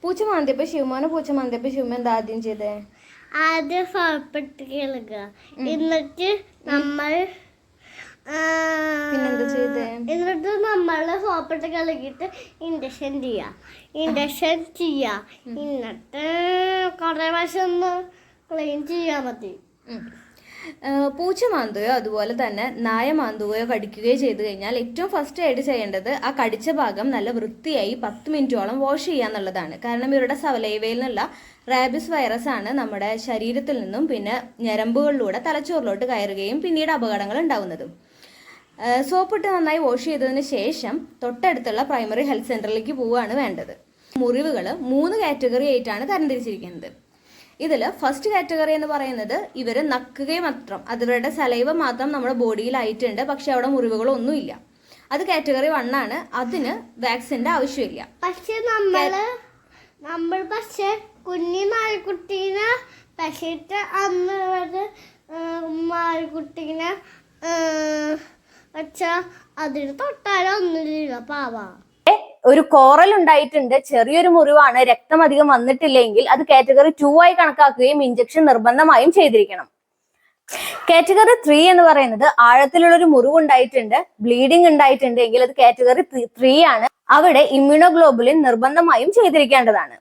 പൂച്ച മാന്തിയപ്പോ ശിവമോനെ പൂച്ച മാന്തിയപ്പോ ശിവമോൻ എന്താ ആദ്യം ചെയ്തേ? ആദ്യം സോപ്പിട്ട് കിളുക, എന്നിട്ട് നമ്മൾ പിന്നെന്താ ചെയ്തേ? എന്നിട്ട് നമ്മള് സോപ്പിട്ട് കിളകിയിട്ട് ഇൻഡക്ഷൻ ചെയ്യാ എന്നിട്ട് കുറെ വശം ഒന്ന് ക്ലീൻ ചെയ്യാൻ മതി. പൂച്ച മാന്തുകയോ അതുപോലെ തന്നെ നായ മാന്തുകയോ കടിക്കുകയോ ചെയ്തു കഴിഞ്ഞാൽ ഏറ്റവും ഫസ്റ്റ് ആയിട്ട് ചെയ്യേണ്ടത് ആ കടിച്ച ഭാഗം നല്ല വൃത്തിയായി 10 മിനിറ്റോളം വാഷ് ചെയ്യുക എന്നുള്ളതാണ്. കാരണം ഇവരുടെ സലൈവയിൽ നിന്നുള്ള റാബിസ് വൈറസ് ആണ് നമ്മുടെ ശരീരത്തിൽ നിന്നും പിന്നെ ഞരമ്പുകളിലൂടെ തലച്ചോറിലോട്ട് കയറുകയും പിന്നീട് അപകടങ്ങൾ ഉണ്ടാകുന്നതും. സോപ്പിട്ട് നന്നായി വാഷ് ചെയ്തതിന് ശേഷം തൊട്ടടുത്തുള്ള പ്രൈമറി ഹെൽത്ത് സെൻ്ററിലേക്ക് പോവുകയാണ് വേണ്ടത്. മുറിവുകൾ 3 കാറ്റഗറി ആയിട്ടാണ് തരംതിരിച്ചിരിക്കുന്നത്. ഇതിൽ ഫസ്റ്റ് കാറ്റഗറി എന്ന് പറയുന്നത് ഇവർ നക്കുകയും മാത്രം, അവരുടെ സലൈവ മാത്രം നമ്മുടെ ബോഡിയിലായിട്ടുണ്ട്, പക്ഷെ അവിടെ മുറിവുകളൊന്നുമില്ല. അത് കാറ്റഗറി 1 ആണ്. അതിന് വാക്സിൻ്റെ ആവശ്യമില്ല. പക്ഷെ നമ്മൾ കുഞ്ഞി നായ്ക്കുട്ടീനെ പക്ഷിട്ട് അന്ന് നായ്ക്കുട്ടീനെ വെച്ചാ അതിന് തൊട്ടാലൊന്നുമില്ല പാവാ. ഒരു കോറൽ ഉണ്ടായിട്ടുണ്ട്, ചെറിയൊരു മുറിവാണ്, രക്തം അധികം വന്നിട്ടില്ലെങ്കിൽ അത് കാറ്റഗറി 2 ആയി കണക്കാക്കുകയും ഇഞ്ചക്ഷൻ നിർബന്ധമായും ചെയ്തിരിക്കണം. കാറ്റഗറി 3 എന്ന് പറയുന്നത് ആഴത്തിലുള്ളൊരു മുറിവ് ഉണ്ടായിട്ടുണ്ട്, ബ്ലീഡിംഗ് ഉണ്ടായിട്ടുണ്ട് എങ്കിൽ അത് കാറ്റഗറി 3 ആണ്. അവിടെ ഇമ്മ്യൂണോഗ്ലോബുലിൻ നിർബന്ധമായും ചെയ്തിരിക്കേണ്ടതാണ്.